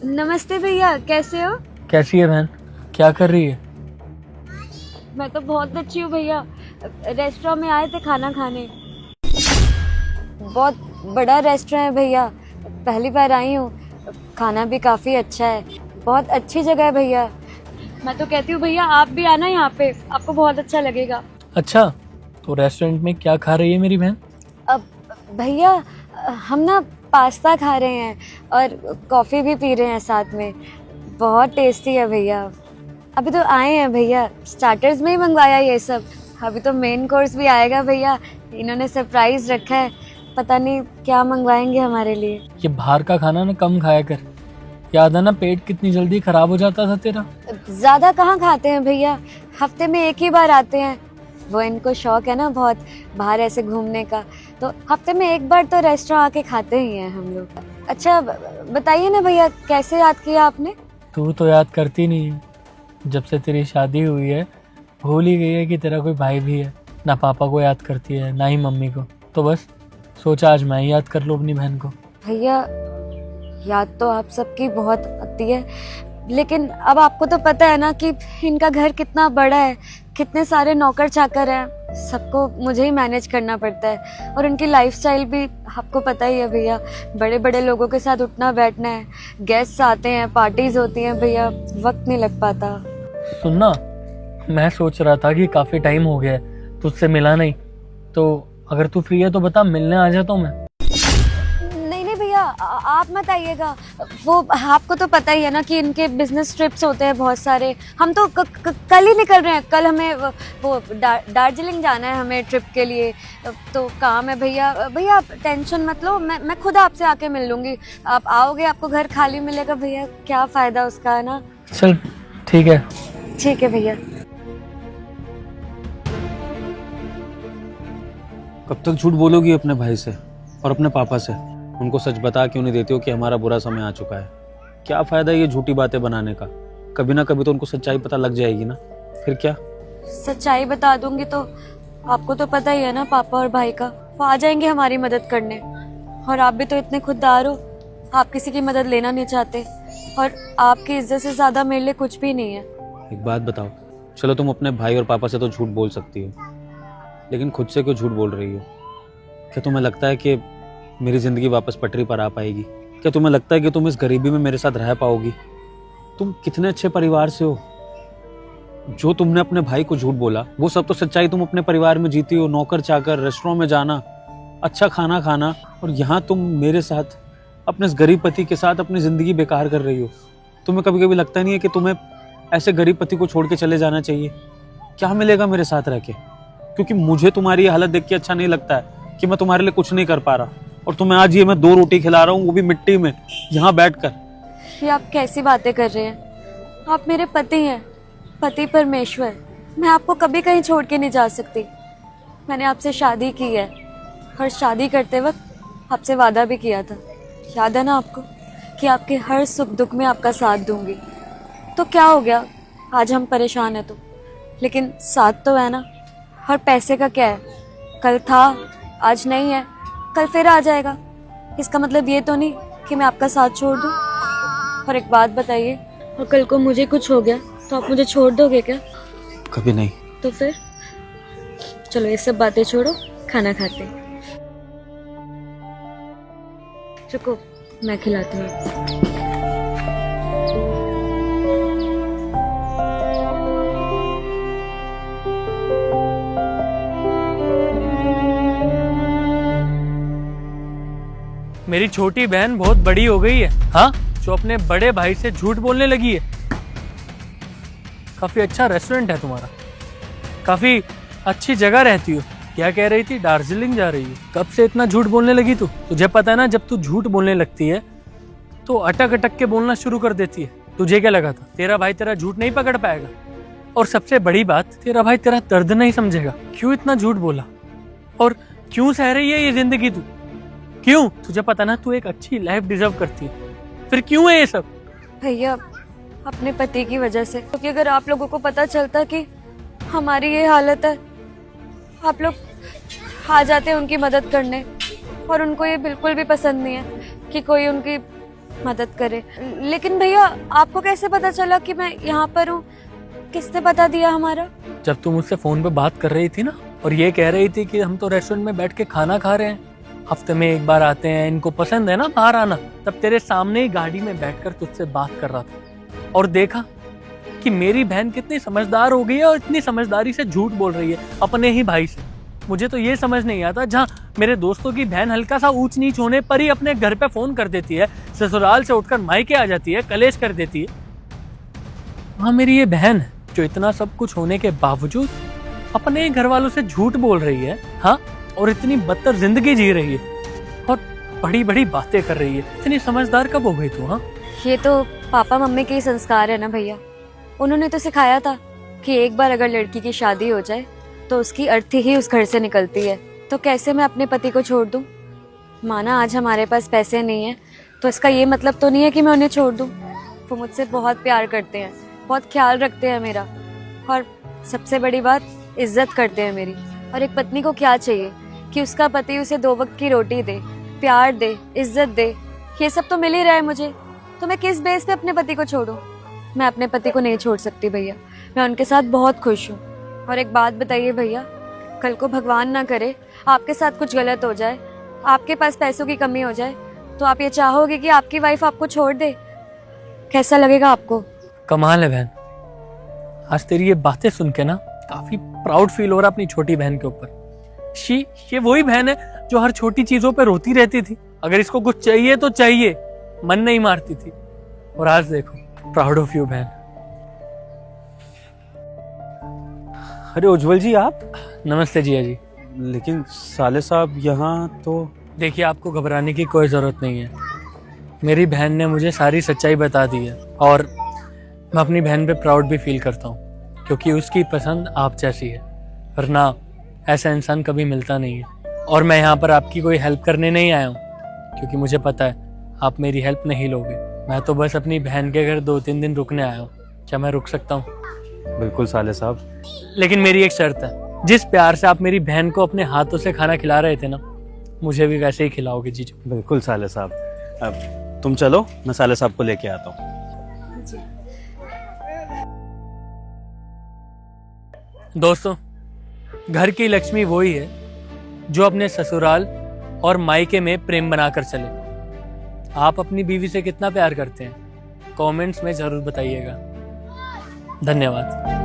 नमस्ते भैया, कैसे हो? कैसी है बहन? क्या कर रही है? मैं तो बहुत अच्छी हूँ भैया। रेस्टोरेंट में आए थे खाना खाने। बहुत बड़ा रेस्टोरेंट है भैया, पहली बार आई हूँ। खाना भी काफी अच्छा है, बहुत अच्छी जगह है भैया। मैं तो कहती हूँ भैया आप भी आना यहाँ पे, आपको बहुत अच्छा लगेगा। अच्छा, तो रेस्टोरेंट में क्या खा रही है मेरी बहन? अब भैया हम ना पास्ता खा रहे हैं और कॉफ़ी भी पी रहे हैं साथ में। बहुत टेस्टी है भैया। अभी तो आए हैं भैया, स्टार्टर्स में ही मंगवाया ये सब। अभी तो मेन कोर्स भी आएगा भैया। इन्होंने सरप्राइज रखा है, पता नहीं क्या मंगवाएंगे हमारे लिए। ये बाहर का खाना ना कम खाया कर। याद है ना पेट कितनी जल्दी खराब हो जाता था तेरा। ज़्यादा कहाँ खाते हैं भैया, हफ्ते में एक ही बार आते हैं। वो इनको शौक है ना बहुत बाहर ऐसे घूमने का, तो हफ्ते में एक बार तो रेस्टोरेंट आके खाते ही हैं हम लोग। अच्छा बताइए ना भैया, कैसे याद किया आपने? तू तो याद करती नहीं है। जब से तेरी शादी हुई है भूल ही गई है कि तेरा कोई भाई भी है। ना पापा को याद करती है ना ही मम्मी को। तो बस सोचा आज मैं ही याद कर लूँ अपनी बहन को। भैया याद तो आप सबकी बहुत आती है, लेकिन अब आपको तो पता है ना कि इनका घर कितना बड़ा है, कितने सारे नौकर चाकर हैं, सबको मुझे ही मैनेज करना पड़ता है। और उनकी लाइफस्टाइल भी आपको पता ही है भैया, बड़े बड़े लोगों के साथ उठना बैठना है, गेस्ट्स आते हैं, पार्टीज होती हैं भैया, वक्त नहीं लग पाता। सुनना, मैं सोच रहा था कि काफ़ी टाइम हो गया है तुझसे मिला नहीं, तो अगर तू फ्री है तो बता, मिलने आ जाता हूँ मैं। नहीं नहीं भैया, आप मत आइएगा। वो आपको तो पता ही है ना कि इनके बिजनेस ट्रिप्स होते हैं बहुत सारे। हम तो कल ही निकल रहे हैं। कल हमें वो दार्जिलिंग जाना है हमें ट्रिप के लिए, तो काम है भैया। भैया आप टेंशन मत लो, मैं खुद आपसे आके मिल लूंगी। आप आओगे, आपको घर खाली मिलेगा भैया, क्या फायदा उसका, है ना? चल ठीक है। ठीक है भैया। कब तक झूठ बोलोगी अपने भाई से और अपने पापा से? उनको सच बता क्यों नहीं देती हो कि हमारा बुरा समय आ चुका है? क्या फायदा ये झूठी बातें बनाने का? कभी ना कभी तो उनको सच्चाई पता लग जाएगी ना, फिर क्या? सच्चाई बता दूंगी तो आपको तो पता ही है ना पापा और भाई का, वो आ जाएंगे हमारी मदद करने। और आप भी तो इतने खुददार हो, आप किसी की मदद लेना नहीं चाहते, और आपकी इज्जत से ज्यादा मेरे लिए कुछ भी नहीं है। एक बात बताओ, चलो तुम अपने भाई और पापा से तो झूठ बोल सकती हो, लेकिन खुद से क्यों झूठ बोल रही हो? क्या तुम्हें लगता है कि मेरी जिंदगी वापस पटरी पर आ पाएगी? क्या तुम्हें लगता है कि तुम इस गरीबी में मेरे साथ रह पाओगी? तुम कितने अच्छे परिवार से हो। जो तुमने अपने भाई को झूठ बोला वो सब तो सच्चाई तुम अपने परिवार में जीती हो। नौकर चाकर, रेस्टोरेंट में जाना, अच्छा खाना खाना, और यहाँ तुम मेरे साथ, अपने इस गरीब पति के साथ अपनी जिंदगी बेकार कर रही हो। तुम्हें कभी कभी लगता नहीं है कि तुम्हें ऐसे गरीब पति को छोड़ के चले जाना चाहिए? क्या मिलेगा मेरे साथ रह के? क्योंकि मुझे तुम्हारी ये हालत देख के अच्छा नहीं लगता है कि मैं तुम्हारे लिए कुछ नहीं कर पा रहा, और तुम्हें आज ये मैं 2 रोटी खिला रहा हूँ, वो भी मिट्टी में, यहाँ बैठकर। ये आप कैसी बातें कर रहे हैं? आप मेरे पति हैं, पति परमेश्वर। मैं आपको कभी कहीं छोड़ के नहीं जा सकती। मैंने आपसे शादी की है, और शादी करते वक्त आपसे वादा भी किया था, याद है ना आपको, कि आपके हर सुख दुख में आपका साथ दूंगी। तो क्या हो गया, आज हम परेशान हैं तो, लेकिन साथ तो है ना। और पैसे का क्या है, कल था आज नहीं है, कल फिर आ जाएगा। इसका मतलब ये तो नहीं कि मैं आपका साथ छोड़ दूं। और एक बात बताइए, और कल को मुझे कुछ हो गया तो आप मुझे छोड़ दोगे क्या? कभी नहीं। तो फिर चलो ये सब बातें छोड़ो, खाना खाते हैं। रुको मैं खिलाती हूँ। मेरी छोटी बहन बहुत बड़ी हो गई है, हाँ, जो अपने बड़े भाई से झूठ बोलने लगी है। काफी अच्छा रेस्टोरेंट है तुम्हारा, काफी अच्छी जगह रहती हो। क्या कह रही थी, दार्जिलिंग जा रही हो? कब से इतना झूठ बोलने लगी तू? तुझे पता है ना, जब तू झूठ बोलने लगती है तो अटक अटक के बोलना शुरू कर देती है। तुझे क्या लगा था तेरा भाई तेरा झूठ नहीं पकड़ पाएगा? और सबसे बड़ी बात, तेरा भाई तेरा दर्द नहीं समझेगा। क्यों इतना झूठ बोला, और क्यों सह रही है ये जिंदगी तू? क्यों? तुझे पता ना तू एक अच्छी लाइफ डिजर्व करती है, फिर क्यों है ये सब? भैया अपने पति की वजह से, क्योंकि अगर आप लोगों को पता चलता कि हमारी ये हालत है, आप लोग आ जाते उनकी मदद करने। और उनको ये बिल्कुल भी पसंद नहीं है कि कोई उनकी मदद करे। लेकिन भैया आपको कैसे पता चला कि मैं यहाँ पर हूँ? किसने बता दिया हमारा? जब तुम मुझसे फोन पे बात कर रही थी ना और ये कह रही थी कि हम तो रेस्टोरेंट में बैठ के खाना खा रहे हैं, हफ्ते में एक बार आते हैं, इनको पसंद है ना बाहर आना, तब तेरे सामने ही गाड़ी में बैठकर तुझसे बात कर रहा था और देखा कि मेरी बहन कितनी समझदार हो गई है और इतनी समझदारी से झूठ बोल रही है अपने ही भाई से। मुझे तो ये समझ नहीं आता, जहाँ मेरे दोस्तों की बहन हल्का सा ऊंच नीच होने पर ही अपने घर पे फोन कर देती है, ससुराल से उठकर मायके आ जाती है, कलेश कर देती है, वहाँ मेरी ये बहन है जो इतना सब कुछ होने के बावजूद अपने घर वालों से झूठ बोल रही है, हाँ, और इतनी बदतर जिंदगी जी रही है और बड़ी बड़ी बातें कर रही है। इतनी समझदार कब हो गई तू? हाँ, ये तो पापा मम्मी के ही संस्कार है ना भैया। उन्होंने तो सिखाया था कि एक बार अगर लड़की की शादी हो जाए तो उसकी अर्थी ही उस घर से निकलती है। तो कैसे मैं अपने पति को छोड़ दूं? माना आज हमारे पास पैसे नहीं है तो इसका ये मतलब तो नहीं है कि मैं उन्हें छोड़ दूं। वो मुझसे बहुत प्यार करते हैं, बहुत ख्याल रखते हैं मेरा, और सबसे बड़ी बात इज्जत करते हैं मेरी। और एक पत्नी को क्या चाहिए कि उसका पति उसे 2 वक्त की रोटी दे, प्यार दे, इज्जत दे। ये सब तो मिल ही रहा है मुझे, तो मैं किस बेस पे अपने पति को छोड़ूं? मैं अपने पति को नहीं छोड़ सकती भैया, मैं उनके साथ बहुत खुश हूँ। और एक बात बताइए भैया, कल को भगवान ना करे आपके साथ कुछ गलत हो जाए, आपके पास पैसों की कमी हो जाए, तो आप ये चाहोगे कि आपकी वाइफ आपको छोड़ दे? कैसा लगेगा आपको? कमाल है बहन, आज तेरी ये बातें सुन के ना काफी प्राउड फील हो रहा अपनी छोटी बहन के ऊपर। ये वही बहन है जो हर छोटी चीजों पे रोती रहती थी, अगर इसको कुछ चाहिए तो चाहिए, मन नहीं मारती थी। और आज देखो, प्राउड ऑफ यू बहन। अरे उज्जवल जी, आप? नमस्ते जिया जी। लेकिन साले साहब यहाँ तो। देखिए, आपको घबराने की कोई ज़रूरत नहीं है। मेरी बहन ने मुझे सारी सच्चाई बता दी है और मैं अपनी बहन पे प्राउड भी फील करता हूँ, क्योंकि उसकी पसंद आप जैसी है, वरना ऐसा इंसान कभी मिलता नहीं है। और मैं यहाँ पर आपकी कोई हेल्प करने नहीं आया हूँ, क्योंकि मुझे पता है आप मेरी हेल्प नहीं लोगे। मैं तो बस अपनी बहन के घर 2-3 दिन रुकने आया हूँ। क्या मैं रुक सकता हूँ? बिल्कुल साले साहब, लेकिन मेरी एक शर्त है, जिस प्यार से आप मेरी बहन को अपने हाथों से खाना खिला रहे थे ना, मुझे भी वैसे ही खिलाओगे जीजू। बिल्कुल साले साहब। अब तुम चलो, मैं साले साहब को लेके आता हूँ। दोस्तों, घर की लक्ष्मी वही है जो अपने ससुराल और मायके में प्रेम बनाकर चले। आप अपनी बीवी से कितना प्यार करते हैं? कमेंट्स में जरूर बताइएगा। धन्यवाद।